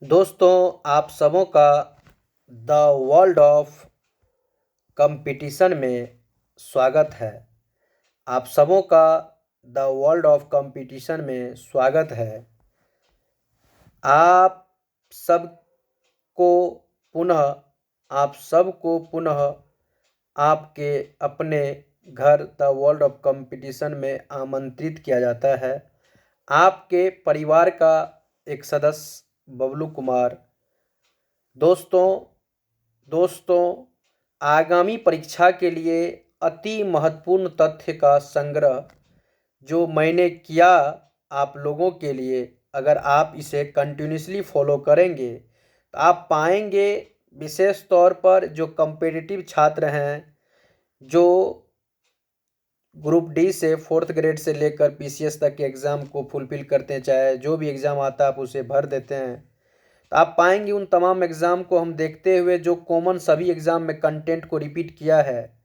दोस्तों, आप सबों का द वर्ल्ड ऑफ कंपटीशन में स्वागत है। आप सबों का द वर्ल्ड ऑफ कंपटीशन में स्वागत है। आप सबको पुनः आप सबको पुनः आपके अपने घर द वर्ल्ड ऑफ कंपटीशन में आमंत्रित किया जाता है। आपके परिवार का एक सदस्य बबलू कुमार। दोस्तों, आगामी परीक्षा के लिए अति महत्वपूर्ण तथ्य का संग्रह जो मैंने किया आप लोगों के लिए, अगर आप इसे कंटिन्यूसली फॉलो करेंगे तो आप पाएंगे, विशेष तौर पर जो कॉम्पिटिटिव छात्र हैं, जो ग्रुप डी से 4th ग्रेड से लेकर पीसीएस तक के एग्ज़ाम को फुलफिल करते हैं, चाहे जो भी एग्ज़ाम आता है आप उसे भर देते हैं, तो आप पाएंगे उन तमाम एग्ज़ाम को हम देखते हुए जो कॉमन सभी एग्ज़ाम में कंटेंट को रिपीट किया है,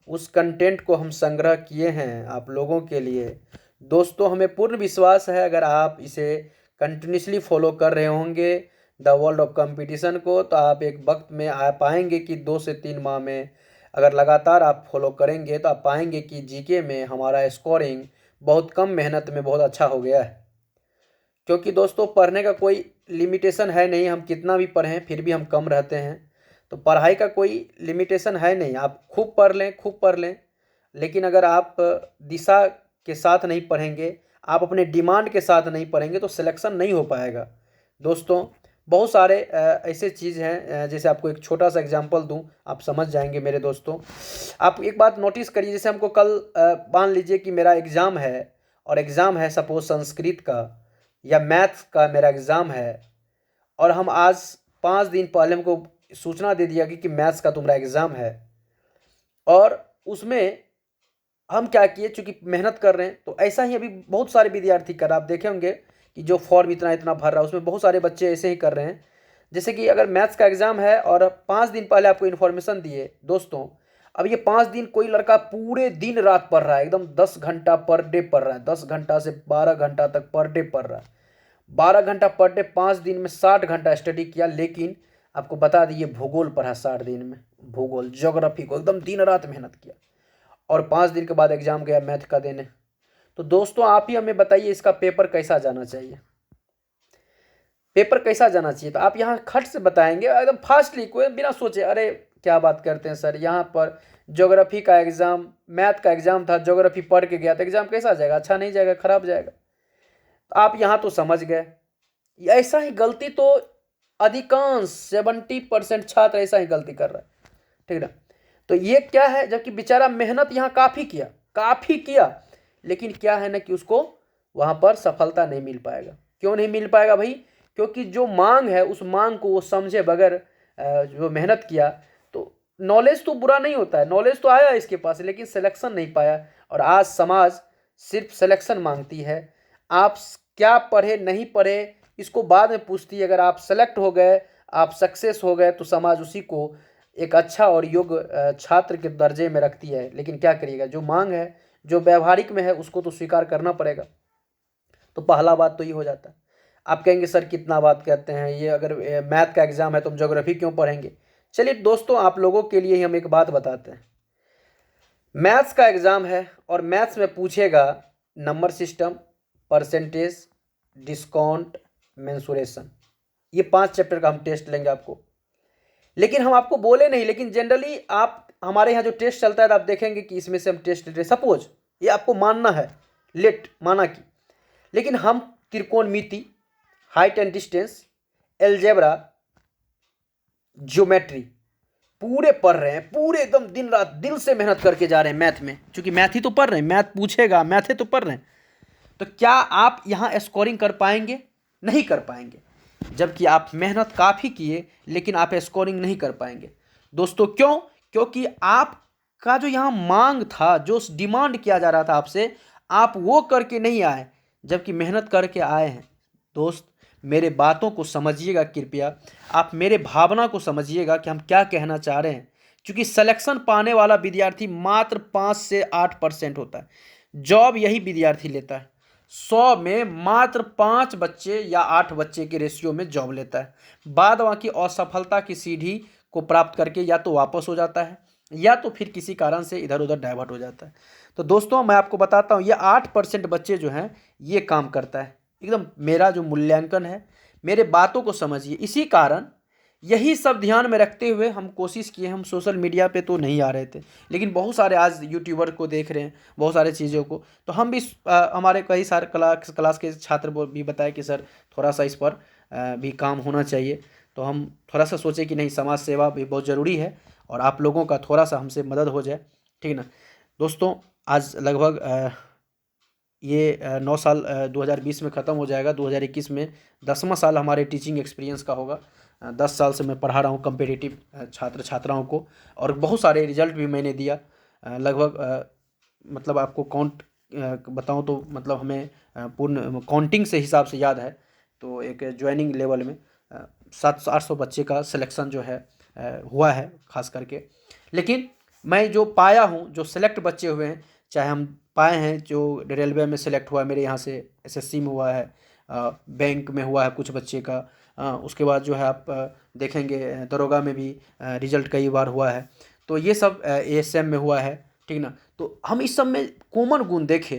उस कंटेंट को हम संग्रह किए हैं आप लोगों के लिए। दोस्तों, हमें पूर्ण विश्वास है अगर आप इसे कंटिन्यूसली फॉलो कर रहे होंगे द वर्ल्ड ऑफ कंपटीशन को, तो आप एक वक्त में आ पाएंगे कि 2 से 3 माह में अगर लगातार आप फॉलो करेंगे तो आप पाएंगे कि जीके में हमारा स्कोरिंग बहुत कम मेहनत में बहुत अच्छा हो गया है। क्योंकि दोस्तों, पढ़ने का कोई लिमिटेशन है नहीं, हम कितना भी पढ़ें फिर भी हम कम रहते हैं। तो पढ़ाई का कोई लिमिटेशन है नहीं, आप खूब पढ़ लें, लेकिन अगर आप दिशा के साथ नहीं पढ़ेंगे, आप अपने डिमांड के साथ नहीं पढ़ेंगे तो सिलेक्शन नहीं हो पाएगा। दोस्तों, बहुत सारे ऐसे चीज़ हैं, जैसे आपको एक छोटा सा एग्जांपल दूं, आप समझ जाएंगे मेरे दोस्तों। आप एक बात नोटिस करिए, जैसे हमको कल मान लीजिए कि मेरा एग्ज़ाम है, और एग्ज़ाम है सपोज संस्कृत का या मैथ्स का मेरा एग्ज़ाम है, और हम आज 5 दिन पहले हमको सूचना दे दिया कि मैथ्स का तुम्हारा एग्ज़ाम है, और उसमें हम क्या किए, चूँकि मेहनत कर रहे हैं, तो ऐसा ही अभी बहुत सारे विद्यार्थी कर, आप देखे होंगे कि जो फॉर्म इतना इतना भर रहा है उसमें बहुत सारे बच्चे ऐसे ही कर रहे हैं। जैसे कि अगर मैथ्स का एग्ज़ाम है और 5 दिन पहले आपको इन्फॉर्मेशन दिए दोस्तों, अब ये 5 दिन कोई लड़का पूरे दिन रात पढ़ रहा है, एकदम 10 घंटा पर डे पढ़ रहा है, 10 घंटा से 12 घंटा तक पर डे पढ़ रहा है, 12 घंटा पर डे, 5 दिन में 60 घंटा स्टडी किया। लेकिन आपको बता दिए भूगोल पढ़ा 60 दिन में, भूगोल ज्योग्राफी को एकदम दिन रात मेहनत किया, और 5 दिन के बाद एग्जाम गया मैथ का देने। तो दोस्तों, आप ही हमें बताइए इसका पेपर कैसा जाना चाहिए, पेपर कैसा जाना चाहिए। तो आप यहाँ खट से बताएंगे एकदम फास्टली, कोई बिना सोचे अरे क्या बात करते हैं सर, यहाँ पर ज्योग्राफी का एग्ज़ाम, मैथ का एग्ज़ाम था, ज्योग्राफी पढ़ के गया तो एग्ज़ाम कैसा जाएगा, अच्छा नहीं जाएगा, खराब जाएगा। तो आप यहाँ तो समझ गए, ऐसा ही गलती तो अधिकांश 70% छात्र ऐसा ही गलती कर रहा है, ठीक ना। तो ये क्या है, जबकि बेचारा मेहनत यहाँ काफ़ी किया, लेकिन क्या है ना कि उसको वहाँ पर सफलता नहीं मिल पाएगा। क्यों नहीं मिल पाएगा भाई? क्योंकि जो मांग है उस मांग को वो समझे बगैर जो मेहनत किया, तो नॉलेज तो बुरा नहीं होता है, नॉलेज तो आया इसके पास, लेकिन सिलेक्शन नहीं पाया। और आज समाज सिर्फ सिलेक्शन मांगती है, आप क्या पढ़े नहीं पढ़े इसको बाद में पूछती है। अगर आप सेलेक्ट हो गए, आप सक्सेस हो गए, तो समाज उसी को एक अच्छा और योग्य छात्र के दर्जे में रखती है। लेकिन क्या करिएगा, जो मांग है, जो व्यवहारिक में है, उसको तो स्वीकार करना पड़ेगा। तो पहला बात तो ये हो जाता है। आप कहेंगे सर कितना बात कहते हैं, ये अगर मैथ का एग्ज़ाम है तो हम ज्योग्राफी क्यों पढ़ेंगे। चलिए दोस्तों, आप लोगों के लिए ही हम एक बात बताते हैं। मैथ्स का एग्ज़ाम है और मैथ्स में पूछेगा number system, percentage, discount, mensuration, ये 5 चैप्टर का हम टेस्ट लेंगे आपको। लेकिन हम आपको बोले नहीं, लेकिन जनरली आप हमारे यहाँ जो टेस्ट चलता है तो आप देखेंगे कि इसमें से हम टेस्ट लेते हैं। सपोज ये आपको मानना है, लेट माना कि, लेकिन हम त्रिकोणमिति, height and distance, algebra, geometry पूरे पढ़ रहे हैं, पूरे एकदम दिन रात दिल से मेहनत करके जा रहे हैं मैथ में, क्योंकि मैथ ही तो पढ़ रहे हैं, मैथ पूछेगा, मैथ ही तो पढ़ रहे हैं। तो क्या आप यहाँ स्कोरिंग कर पाएंगे? नहीं कर पाएंगे, जबकि आप मेहनत काफ़ी किए लेकिन आप स्कोरिंग नहीं कर पाएंगे। दोस्तों क्यों? क्योंकि आपका जो यहाँ मांग था, जो डिमांड किया जा रहा था आपसे, आप वो करके नहीं आए, जबकि मेहनत करके आए हैं। दोस्त, मेरे बातों को समझिएगा कृपया, आप मेरे भावना को समझिएगा कि हम क्या कहना चाह रहे हैं। क्योंकि सिलेक्शन पाने वाला विद्यार्थी मात्र 5 से 8% होता है, जॉब यही विद्यार्थी लेता है। 100 में मात्र 5 बच्चे या 8 बच्चे के रेशियो में जॉब लेता है। बाद बाकी असफलता की सीढ़ी को प्राप्त करके या तो वापस हो जाता है या तो फिर किसी कारण से इधर उधर डाइवर्ट हो जाता है। तो दोस्तों मैं आपको बताता हूँ, ये 8% बच्चे जो हैं ये काम करता है। एकदम मेरा जो मूल्यांकन है, मेरे बातों को समझिए। इसी कारण यही सब ध्यान में रखते हुए हम कोशिश किए, हम सोशल मीडिया पे तो नहीं आ रहे थे, लेकिन बहुत सारे आज यूट्यूबर को देख रहे हैं, बहुत सारे चीज़ों को, तो हम भी हमारे कई सारे क्लास के छात्र भी बताए कि सर थोड़ा सा इस पर भी काम होना चाहिए। तो हम थोड़ा सा सोचे कि नहीं, समाज सेवा भी बहुत ज़रूरी है और आप लोगों का थोड़ा सा हमसे मदद हो जाए, ठीक ना दोस्तों। आज लगभग ये 9 साल 2020 में ख़त्म हो जाएगा, 2021 में 10वां साल हमारे टीचिंग एक्सपीरियंस का होगा। 10 साल से मैं पढ़ा रहा हूँ कम्पिटिटिव छात्र छात्राओं को, और बहुत सारे रिजल्ट भी मैंने दिया। लगभग मतलब आपको काउंट बताऊँ तो मतलब हमें पूर्ण काउंटिंग से हिसाब से याद है, तो एक ज्वाइनिंग लेवल में 700-800 बच्चे का सिलेक्शन जो है हुआ है खास करके। लेकिन मैं जो पाया हूँ, जो सेलेक्ट बच्चे हुए हैं, चाहे हम पाए हैं जो रेलवे में सेलेक्ट हुआ है मेरे यहाँ से, एसएससी में हुआ है, बैंक में हुआ है कुछ बच्चे का, उसके बाद जो है आप देखेंगे दरोगा में भी रिजल्ट कई बार हुआ है, तो ये सब एएसएम में हुआ है, ठीक ना। तो हम इस सब में कॉमन गुण देखे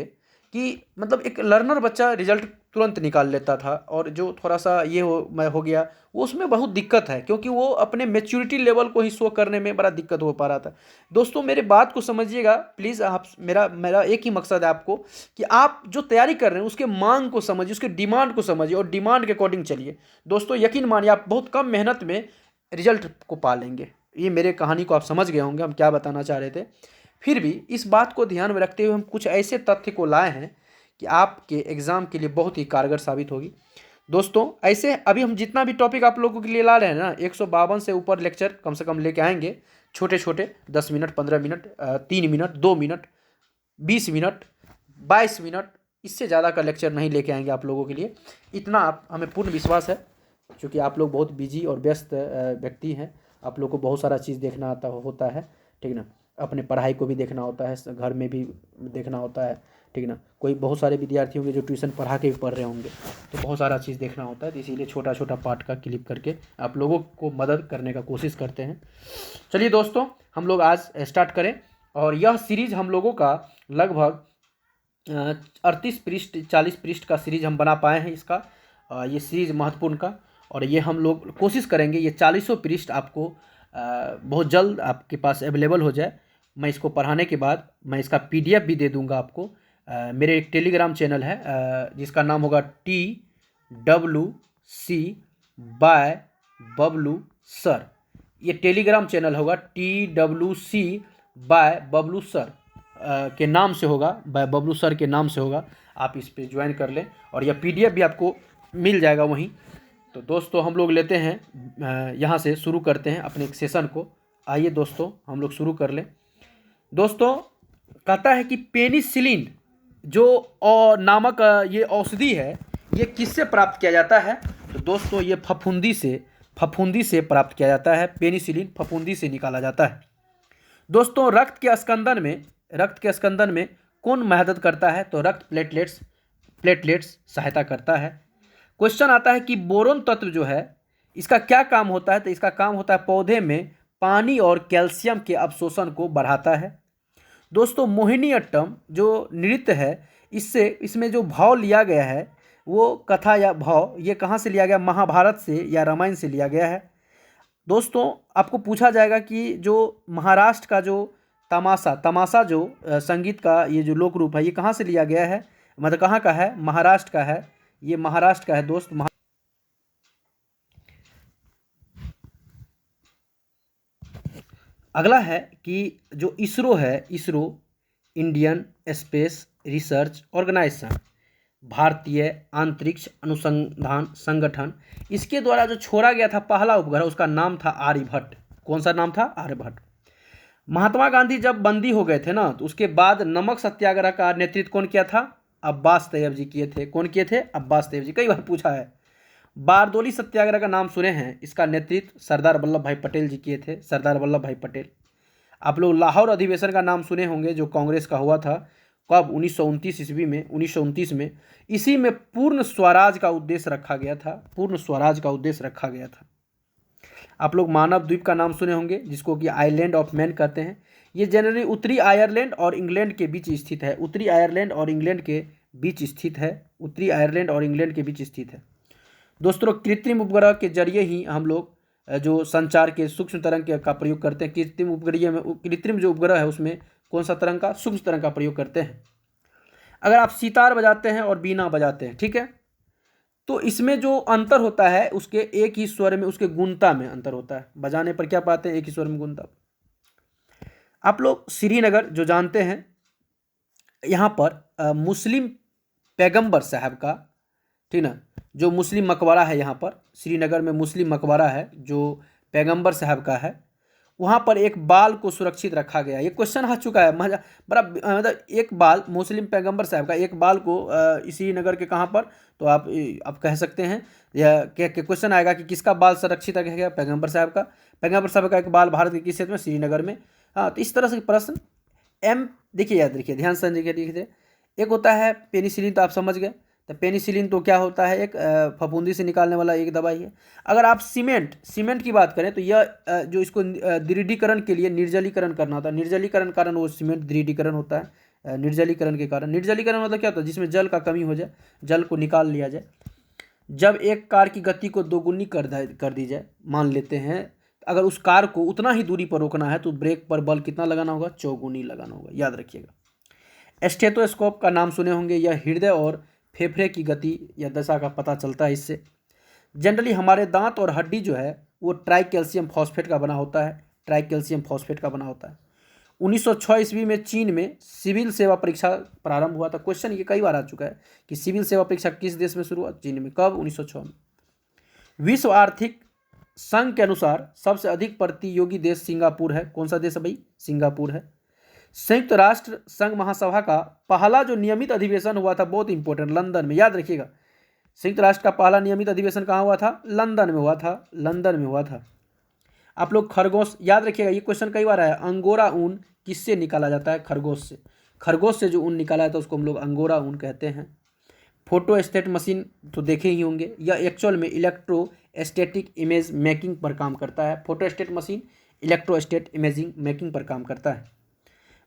कि मतलब एक लर्नर बच्चा रिजल्ट तुरंत निकाल लेता था, और जो थोड़ा सा ये हो गया वो उसमें बहुत दिक्कत है, क्योंकि वो अपने मैच्योरिटी लेवल को ही शो करने में बड़ा दिक्कत हो पा रहा था। दोस्तों मेरे बात को समझिएगा प्लीज़, आप मेरा एक ही मकसद है आपको कि आप जो तैयारी कर रहे हैं उसके मांग को समझिए, उसके डिमांड को समझिए और डिमांड के अकॉर्डिंग चलिए। दोस्तों यकीन मानिए आप बहुत कम मेहनत में रिजल्ट को पा लेंगे। ये मेरे कहानी को आप समझ गए होंगे हम क्या बताना चाह रहे थे। फिर भी इस बात को ध्यान में रखते हुए हम कुछ ऐसे तथ्य को लाए हैं कि आपके एग्ज़ाम के लिए बहुत ही कारगर साबित होगी। दोस्तों ऐसे अभी हम जितना भी टॉपिक आप लोगों के लिए ला रहे हैं ना, 152 से ऊपर लेक्चर कम से कम लेके आएंगे, छोटे छोटे 10 minute, 15 minute, 3 minute, 2 minute, 20 minute, 22 minute, इससे ज़्यादा का लेक्चर नहीं लेके आएंगे आप लोगों के लिए। इतना आप हमें पूर्ण विश्वास है, क्योंकि आप लोग बहुत बिजी और व्यस्त व्यक्ति हैं, आप लोग को बहुत सारा चीज़ देखना होता है, ठीक ना। अपने पढ़ाई को भी देखना होता है, घर में भी देखना होता है, ठीक ना। कोई बहुत सारे विद्यार्थी होंगे जो ट्यूशन पढ़ा के भी पढ़ रहे होंगे, तो बहुत सारा चीज़ देखना होता है, तो इसीलिए छोटा छोटा पार्ट का क्लिप करके आप लोगों को मदद करने का कोशिश करते हैं। चलिए दोस्तों हम लोग आज स्टार्ट करें, और यह सीरीज़ हम लोगों का लगभग 38 पृष्ठ 40 पृष्ठ का सीरीज हम बना पाए हैं इसका, ये सीरीज महत्वपूर्ण का, और ये हम लोग कोशिश करेंगे ये 40 पृष्ठ आपको बहुत जल्द आपके पास अवेलेबल हो जाए। मैं इसको पढ़ाने के बाद मैं इसका PDF भी दे दूंगा आपको। मेरे एक टेलीग्राम चैनल है जिसका नाम होगा TWC बाय बबलू सर। ये टेलीग्राम चैनल होगा TWC बाय बबलू सर के नाम से होगा, बाय बबलू सर के नाम से होगा। आप इस पे ज्वाइन कर लें और यह PDF भी आपको मिल जाएगा वहीं। तो दोस्तों हम लोग लेते हैं यहाँ से शुरू करते हैं अपने एक सेशन को। आइए दोस्तों हम लोग शुरू कर लें। दोस्तों कहता है कि पेनिसिलिन जो नामक ये औषधि है, ये किससे प्राप्त किया जाता है? तो दोस्तों ये फफूंदी से प्राप्त किया जाता है। पेनिसिलिन फफूंदी से निकाला जाता है। दोस्तों रक्त के स्कंदन में कौन मदद करता है? तो रक्त प्लेटलेट्स सहायता करता है। क्वेश्चन आता है कि बोरोन तत्व जो है इसका क्या काम होता है? तो इसका काम होता है पौधे में पानी और कैल्शियम के अवशोषण को बढ़ाता है। दोस्तों मोहिनीअट्टम जो नृत्य है, इसमें जो भाव लिया गया है वो कथा या भाव ये कहाँ से लिया गया? महाभारत से या रामायण से लिया गया है। दोस्तों आपको पूछा जाएगा कि जो महाराष्ट्र का जो तमाशा जो संगीत का ये जो लोक रूप है ये कहाँ से लिया गया है? मतलब कहाँ का है? महाराष्ट्र का है। ये महाराष्ट्र का है दोस्त। अगला है कि जो इसरो है, इंडियन स्पेस रिसर्च ऑर्गेनाइजेशन, भारतीय अंतरिक्ष अनुसंधान संगठन, इसके द्वारा जो छोड़ा गया था पहला उपग्रह उसका नाम था आर्यभट्ट। कौन सा नाम था? आर्यभट्ट। महात्मा गांधी जब बंदी हो गए थे ना, तो उसके बाद नमक सत्याग्रह का नेतृत्व कौन किया था? अब्बास तैयब जी किए थे। कौन किए थे? अब्बास तैयब जी। कई बार पूछा है। बारदोली सत्याग्रह का नाम सुने हैं, इसका नेतृत्व सरदार वल्लभ भाई पटेल जी किए थे। सरदार वल्लभ भाई पटेल। आप लोग लाहौर अधिवेशन का नाम सुने होंगे जो कांग्रेस का हुआ था। कब? 1929 ईस्वी में, 1929 में। इसी में पूर्ण स्वराज का उद्देश्य रखा गया था, पूर्ण स्वराज का उद्देश्य रखा गया था। आप लोग मानव द्वीप का नाम सुने होंगे, जिसको कि आइलैंड ऑफ मैन कहते हैं। ये जनरली उत्तरी आयरलैंड और इंग्लैंड के बीच स्थित है, उत्तरी आयरलैंड और इंग्लैंड के बीच स्थित है, उत्तरी आयरलैंड और इंग्लैंड के बीच स्थित है। दोस्तों, कृत्रिम उपग्रह के जरिए ही हम लोग जो संचार के सूक्ष्म तरंग का प्रयोग करते हैं। कृत्रिम जो उपग्रह है उसमें कौन सा तरंग का? सूक्ष्म तरंग का प्रयोग करते हैं। अगर आप सितार बजाते हैं और बीना बजाते हैं, ठीक है, तो इसमें जो अंतर होता है उसके एक ही स्वर में, उसके गुणता में अंतर होता है। बजाने पर क्या पाते हैं? एक ही स्वर में गुणता। आप लोग श्रीनगर जो जानते हैं, यहाँ पर मुस्लिम पैगंबर साहब का, ठीक ना, जो मुस्लिम मकबरा है, यहाँ पर श्रीनगर में मुस्लिम मकबरा है जो पैगंबर साहब का है, वहाँ पर एक बाल को सुरक्षित रखा गया। ये क्वेश्चन आ चुका है, बड़ा मतलब एक बाल, मुस्लिम पैगंबर साहब का एक बाल को श्रीनगर के कहाँ पर, तो आप कह सकते हैं यह क्वेश्चन आएगा कि किसका बाल सुरक्षित रखा गया? पैगंबर साहब का। पैगंबर साहब का एक बाल भारत के किस क्षेत्र में? श्रीनगर में। हाँ, तो इस तरह से प्रश्न देखिए, याद रखिए, ध्यान से देखिए। एक होता है पेनिसिलिन, तो आप समझ गए। तो पेनिसिलिन तो क्या होता है? एक फफूंदी से निकालने वाला एक दवाई है। अगर आप सीमेंट की बात करें तो यह जो इसको दृढ़ीकरण के लिए निर्जलीकरण करना होता है। निर्जलीकरण कारण वो सीमेंट दृढ़ीकरण होता है। निर्जलीकरण के कारण, निर्जलीकरण मतलब क्या होता है? जिसमें जल का कमी हो जाए, जल को निकाल लिया जाए। जब एक कार की गति को दोगुनी कर दी जाए, मान लेते हैं, अगर उस कार को उतना ही दूरी पर रोकना है तो ब्रेक पर बल कितना लगाना होगा? चौगुनी लगाना होगा, याद रखिएगा। स्टेथोस्कोप का नाम सुने होंगे, यह हृदय और फेफड़े की गति या दशा का पता चलता है इससे। जनरली हमारे दांत और हड्डी जो है वो ट्राई कैल्शियम फॉस्फेट का बना होता है, ट्राई कैल्शियम फॉस्फेट का बना होता है। 1906 ईस्वी में चीन में सिविल सेवा परीक्षा प्रारंभ हुआ था। क्वेश्चन ये कई बार आ चुका है कि सिविल सेवा परीक्षा किस देश में शुरू हुआ? चीन में। कब? 1906 में। विश्व आर्थिक संघ के अनुसार सबसे अधिक प्रतियोगी देश सिंगापुर है। कौन सा देश है भाई? सिंगापुर है। संयुक्त राष्ट्र संघ महासभा का पहला जो नियमित अधिवेशन हुआ था, बहुत इंपॉर्टेंट, लंदन में, याद रखिएगा। संयुक्त राष्ट्र का पहला नियमित अधिवेशन कहाँ हुआ था? लंदन में हुआ था, लंदन में हुआ था। आप लोग खरगोश याद रखिएगा, ये क्वेश्चन कई बार आया। अंगोरा ऊन किससे निकाला जाता है? खरगोश से। खरगोश से जो ऊन निकाला जाता है उसको हम लोग अंगोरा ऊन कहते हैं। फोटोस्टेट मशीन तो देखे ही होंगे, यह एक्चुअल में इलेक्ट्रोस्टैटिक इमेज मेकिंग पर काम करता है। Photostat machine electrostatic imaging making पर काम करता है।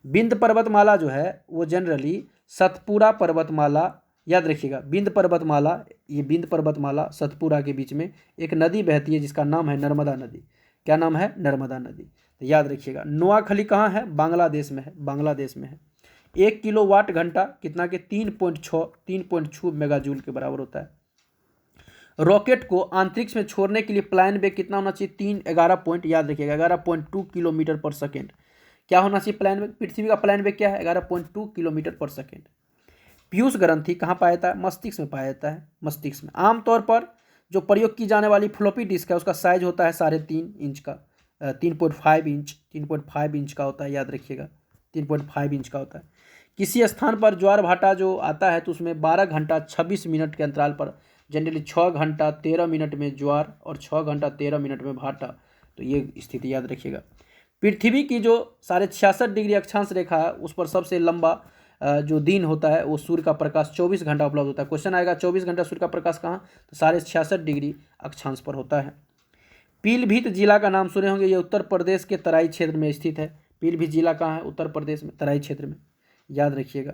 विंध्य पर्वतमाला जो है वो जनरली सतपुरा पर्वतमाला, याद रखिएगा, विंध्य पर्वतमाला, ये विंध्य पर्वतमाला सतपुरा के बीच में एक नदी बहती है जिसका नाम है नर्मदा नदी। क्या नाम है? नर्मदा नदी। तो याद रखिएगा। नोआखली कहाँ है? बांग्लादेश में है, बांग्लादेश में है। 1 किलोवाट घंटा कितना के? 3.6 मेगाजूल के बराबर होता है। रॉकेट को अंतरिक्ष में छोड़ने के लिए प्लान वेग कितना होना चाहिए? 11 रखिएगा, 11.2 किलोमीटर पर सेकेंड। क्या होना चाहिए प्लान वेग? पृथ्वी का प्लान वेग क्या है? 11.2 किलोमीटर पर सेकेंड। पीयूष ग्रंथि कहाँ पाया जाता है? मस्तिष्क में पाया जाता है, मस्तिष्क में। आमतौर पर जो प्रयोग की जाने वाली फ्लॉपी डिस्क है उसका साइज होता है 3.5 इंच का, 3.5 इंच का होता है, याद रखिएगा, 3.5 इंच का होता है। किसी स्थान पर ज्वार भाटा जो आता है तो उसमें 12 घंटा 26 मिनट के अंतराल पर, जनरली 6 घंटा 13 मिनट में ज्वार और 6 घंटा 13 मिनट में भाटा, तो ये स्थिति याद रखिएगा। पृथ्वी की जो 66.5 डिग्री अक्षांश रेखा है उस पर सबसे लंबा जो दिन होता है वो सूर्य का प्रकाश 24 घंटा उपलब्ध होता है। क्वेश्चन आएगा 24 घंटा सूर्य का प्रकाश कहाँ? तो 66.5 डिग्री अक्षांश पर होता है। पीलीभीत जिला का नाम सुने होंगे, ये उत्तर प्रदेश के तराई क्षेत्र में स्थित है। पीलीभीत जिला कहाँ है? उत्तर प्रदेश में, तराई क्षेत्र में, याद रखिएगा।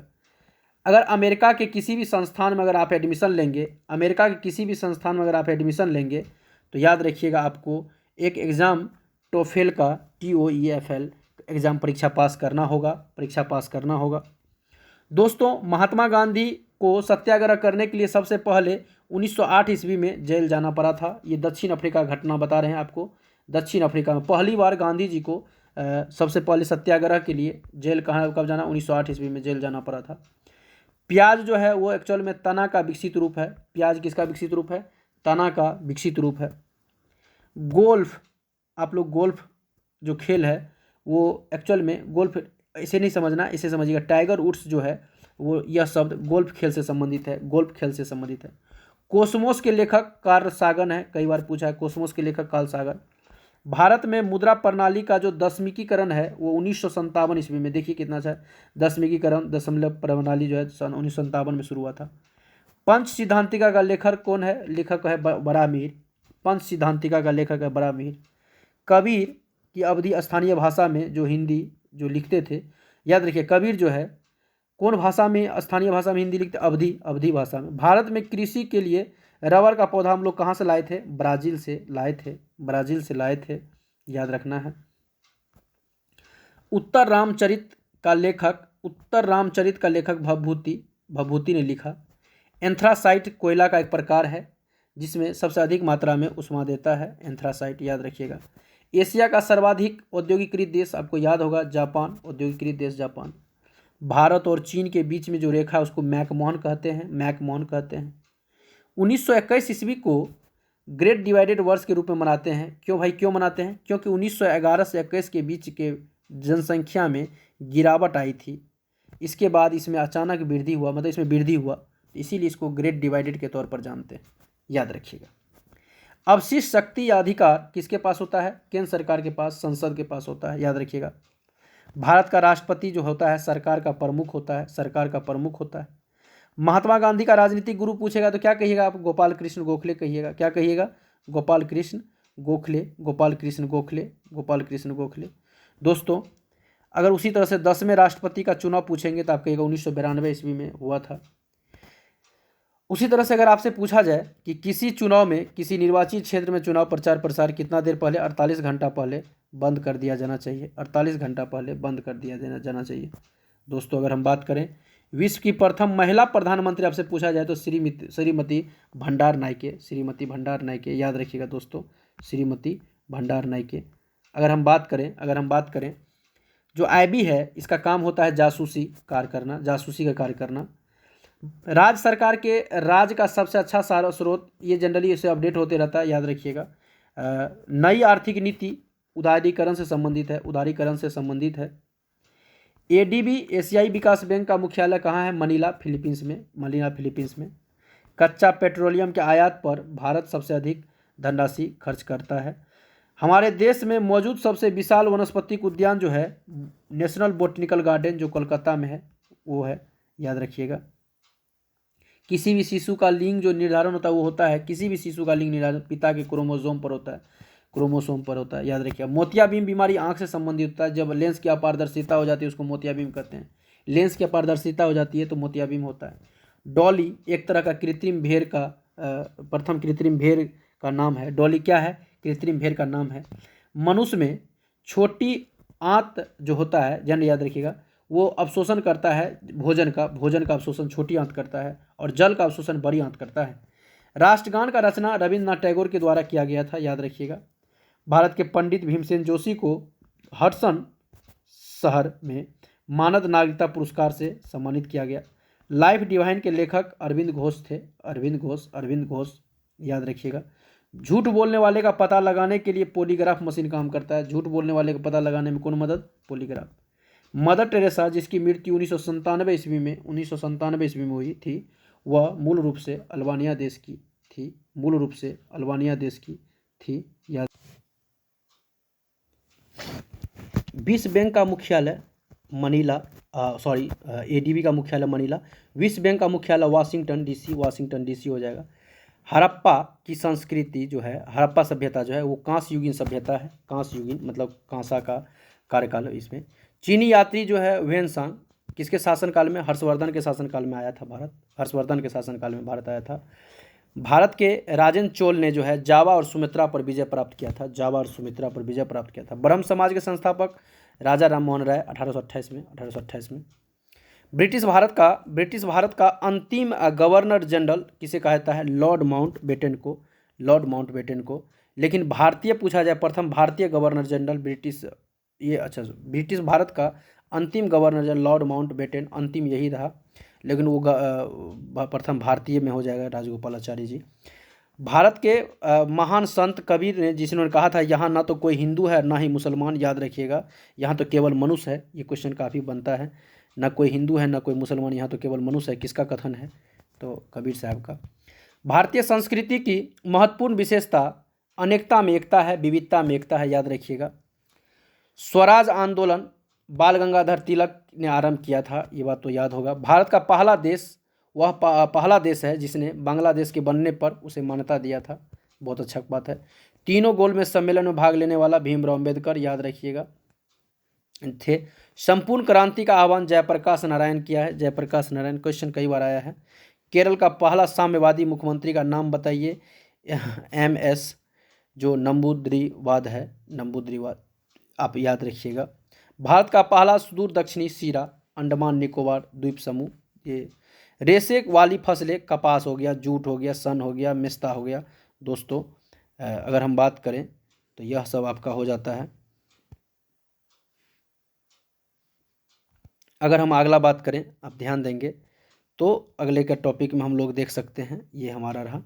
अगर अमेरिका के किसी भी संस्थान में अगर आप एडमिशन लेंगे, अमेरिका के किसी भी संस्थान में अगर आप एडमिशन लेंगे तो याद रखिएगा आपको एक एग्ज़ाम टोफेल का, TOEFL एग्ज़ाम परीक्षा पास करना होगा, दोस्तों। महात्मा गांधी को सत्याग्रह करने के लिए सबसे पहले 1908 ईस्वी में जेल जाना पड़ा था। ये दक्षिण अफ्रीका घटना बता रहे हैं आपको। दक्षिण अफ्रीका में पहली बार गांधी जी को सबसे पहले सत्याग्रह के लिए जेल कब जाना? 1908 ईस्वी में जेल जाना पड़ा था। प्याज जो है वो एक्चुअल में तना का विकसित रूप है। प्याज किसका विकसित रूप है? तना का विकसित रूप है। गोल्फ, आप लोग गोल्फ जो खेल है वो एक्चुअल में गोल्फ इसे नहीं समझना, इसे समझिएगा। टाइगर वुड्स जो है वो, यह शब्द गोल्फ खेल से संबंधित है, गोल्फ खेल से संबंधित है। कोसमोस के लेखक कार्ल सागन है, कई बार पूछा है, कोसमोस के लेखक कार्ल सागन। भारत में मुद्रा प्रणाली का जो दशमीकीकरण है वो 1957 ईस्वी में, देखिए कितना अच्छा है, दशमीकीकरण दशमलव प्रणाली जो है सन 1957 में शुरू हुआ था। पंच सिद्धांतिका का लेखक कौन है? लेखक है बरामीर। पंच सिद्धांतिका का लेखक है बरामीर। कबीर की अवधि स्थानीय भाषा में जो हिंदी जो लिखते थे, याद रखिए कबीर जो है कौन भाषा में, स्थानीय भाषा में हिंदी लिखते, अवधी भाषा में। भारत में कृषि के लिए रबर का पौधा हम लोग कहाँ से लाए थे? ब्राज़ील से लाए थे, ब्राज़ील से लाए थे, याद रखना है। उत्तर रामचरित का लेखक भभूति ने लिखा। एंथ्रासाइट कोयला का एक प्रकार है जिसमें सबसे अधिक मात्रा में ऊष्मा देता है, एंथ्रासाइट, याद रखिएगा। एशिया का सर्वाधिक औद्योगिकृत देश आपको याद होगा जापान, औद्योगिकृत देश जापान। भारत और चीन के बीच में जो रेखा है उसको मैकमोहन कहते हैं, मैकमोहन कहते हैं। 1921 ईस्वी को ग्रेट डिवाइडेड वर्ष के रूप में मनाते हैं। क्यों भाई, क्यों मनाते हैं? क्योंकि 1911 से 21 के बीच के जनसंख्या में गिरावट आई थी। इसके बाद इसमें अचानक वृद्धि हुआ, मतलब इसमें वृद्धि हुआ, इसीलिए इसको ग्रेट डिवाइडेड के तौर पर जानते हैं, याद रखिएगा। अवशिष्ट शक्ति या अधिकार किसके पास होता है? केंद्र सरकार के पास, संसद के पास होता है, याद रखिएगा। भारत का राष्ट्रपति जो होता है सरकार का प्रमुख होता है, सरकार का प्रमुख होता है। महात्मा गांधी का राजनीतिक गुरु पूछेगा तो क्या कहिएगा आप? गोपाल कृष्ण गोखले कहिएगा। क्या कहिएगा? गोपाल कृष्ण गोखले, गोपाल कृष्ण गोखले, गोपाल कृष्ण गोखले। दोस्तों अगर उसी तरह से 10वें राष्ट्रपति का चुनाव पूछेंगे तो आप कहिएगा 1992 ईस्वी में हुआ था। उसी तरह से अगर आपसे पूछा जाए कि किसी चुनाव में, किसी निर्वाचित क्षेत्र में चुनाव प्रचार प्रसार कितना देर पहले? 48 घंटा पहले बंद कर दिया जाना चाहिए, 48 घंटा पहले बंद कर दिया जाना चाहिए। दोस्तों अगर हम बात करें विश्व की प्रथम महिला प्रधानमंत्री आपसे पूछा जाए तो श्रीमती भंडार नायके, श्रीमती भंडार नायके, याद रखिएगा दोस्तों, श्रीमती भंडार नायके। अगर हम बात करें जो आईबी है इसका काम होता है जासूसी कार्य करना, जासूसी का कार्य करना। राज्य सरकार के राज्य का सबसे अच्छा सारा स्रोत, ये जनरली इसे अपडेट होते रहता है, याद रखिएगा। नई आर्थिक नीति उदारीकरण से संबंधित है, उदारीकरण से संबंधित है। एडीबी एशियाई विकास बैंक का मुख्यालय कहाँ है? मनीला, फिलीपींस में, मनीला फिलीपींस में। कच्चा पेट्रोलियम के आयात पर भारत सबसे अधिक धनराशि खर्च करता है। हमारे देश में मौजूद सबसे विशाल वनस्पतिक उद्यान जो है नेशनल बोटनिकल गार्डन जो कोलकाता में है वो है, याद रखिएगा। किसी भी शिशु का लिंग जो निर्धारण होता है वो होता है, किसी भी शिशु का लिंग निर्धारण पिता के क्रोमोसोम पर होता है, क्रोमोसोम पर होता है, याद रखिएगा। मोतियाबिंद बीमारी आंख से संबंधित होता है। जब लेंस की अपारदर्शिता हो जाती है उसको मोतियाबिंद कहते हैं। लेंस की अपारदर्शिता हो जाती है तो मोतियाबिंद होता है। डॉली एक तरह का कृत्रिम भेड़ का प्रथम कृत्रिम भेड़ का नाम है। डॉली क्या है? कृत्रिम भेड़ का नाम है। मनुष्य में छोटी आंत जो होता है, जन याद रखिएगा, वो अवशोषण करता है भोजन का अवशोषण छोटी आंत करता है और जल का अवशोषण बड़ी आंत करता है। राष्ट्रगान का रचना रविन्द्रनाथ टैगोर के द्वारा किया गया था, याद रखिएगा। भारत के पंडित भीमसेन जोशी को हडसन शहर में मानद नागरिकता पुरस्कार से सम्मानित किया गया। लाइफ डिवाइन के लेखक अरविंद घोष थे, अरविंद घोष, याद रखिएगा। झूठ बोलने वाले का पता लगाने के लिए पॉलीग्राफ मशीन काम करता है। झूठ बोलने वाले का पता लगाने में कौन मदद? पॉलीग्राफ। मदर टेरेसा जिसकी मृत्यु 1997 ईस्वी में हुई थी, वह मूल रूप से अल्बानिया देश की थी, याद। विश्व बैंक का मुख्यालय मनीला, एडीबी का मुख्यालय मनीला। विश्व बैंक का मुख्यालय वाशिंगटन डीसी हो जाएगा। हड़प्पा की संस्कृति जो है, हड़प्पा सभ्यता जो है वो कांस्य युगीन सभ्यता है। कांस्य युगीन मतलब कांसा का कार्यकाल है इसमें। चीनी यात्री जो है वेनसांग किसके शासनकाल में? हर्षवर्धन के शासनकाल में आया था भारत, हर्षवर्धन के शासनकाल में भारत आया था। भारत के राजेंद्र चोल ने जो है जावा और सुमित्रा पर विजय प्राप्त किया था। ब्रह्म समाज के संस्थापक राजा राम मोहन राय 1828 में। ब्रिटिश भारत का अंतिम गवर्नर जनरल किसे कहता है? लॉर्ड माउंटबेटन को। लेकिन भारतीय पूछा जाए, प्रथम भारतीय गवर्नर जनरल ब्रिटिश भारत का अंतिम गवर्नर जनरल लॉर्ड माउंटबेटन, अंतिम यही रहा, लेकिन वो प्रथम भारतीय में हो जाएगा राजगोपालाचारी जी। भारत के महान संत कबीर ने जिन्होंने कहा था यहाँ ना तो कोई हिंदू है ना ही मुसलमान, याद रखिएगा, यहाँ तो केवल मनुष्य है। ये क्वेश्चन काफ़ी बनता है, ना कोई हिंदू है ना कोई मुसलमान, यहाँ तो केवल मनुष्य है। किसका कथन है? तो कबीर साहब का। भारतीय संस्कृति की महत्वपूर्ण विशेषता अनेकता में एकता है, विविधता में एकता है, याद रखिएगा। स्वराज आंदोलन बाल गंगाधर तिलक ने आरंभ किया था, ये बात तो याद होगा। भारत का पहला देश वह पहला देश है जिसने बांग्लादेश के बनने पर उसे मान्यता दिया था, बहुत अच्छा बात है। तीनों गोल में सम्मेलन में भाग लेने वाला भीमराव अम्बेडकर, याद रखिएगा, थे। संपूर्ण क्रांति का आह्वान जयप्रकाश नारायण किया है, जयप्रकाश नारायण, क्वेश्चन कई बार आया है। केरल का पहला साम्यवादी मुख्यमंत्री का नाम बताइए, MS जो नंबूद्रीवाद है, नंबूद्रीवाद, आप याद रखिएगा। भारत का पहला सुदूर दक्षिणी सिरा अंडमान निकोबार द्वीप समूह, ये रेशे वाली फसलें कपास हो गया, जूट हो गया, सन हो गया, मेस्ता हो गया। दोस्तों अगर हम बात करें तो यह सब आपका हो जाता है। अगर हम अगला बात करें, आप ध्यान देंगे तो अगले के टॉपिक में हम लोग देख सकते हैं, ये हमारा रहा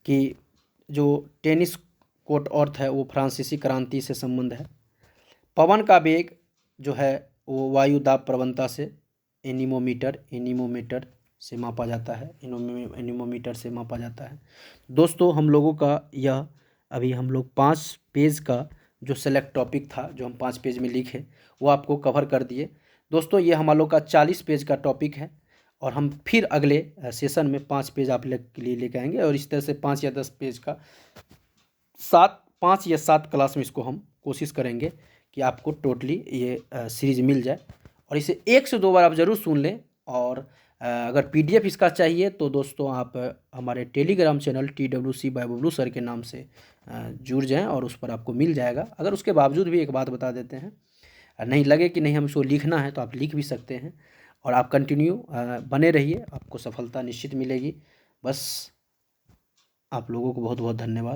कि जो टेनिस कोर्ट अर्थ है वो फ्रांसीसी क्रांति से संबंध है। पवन का वेग जो है वो वायु दाब प्रवणता से एनीमोमीटर से मापा जाता है, एनीमोमीटर से मापा जाता है। दोस्तों हम लोगों का यह अभी हम लोग 5 पेज का जो सेलेक्ट टॉपिक था, जो हम 5 पेज में लिखे, वो आपको कवर कर दिए। दोस्तों ये हम लोग का 40 पेज का टॉपिक है और हम फिर अगले सेशन में 5 पेज आप लोग के लिए लेके आएंगे और इस तरह से 5 या 10 पेज का 5 या 7 क्लास में इसको हम कोशिश करेंगे कि आपको टोटली ये सीरीज मिल जाए। और इसे 1 से 2 बार आप ज़रूर सुन लें। और अगर PDF इसका चाहिए तो दोस्तों आप हमारे Telegram channel TWC by Bablu sir के नाम से जुड़ जाएं और उस पर आपको मिल जाएगा। अगर उसके बावजूद भी एक बात बता देते हैं, नहीं लगे कि नहीं हम इसको लिखना है तो आप लिख भी सकते हैं और आप कंटिन्यू बने रहिए, आपको सफलता निश्चित मिलेगी। बस आप लोगों को बहुत बहुत धन्यवाद।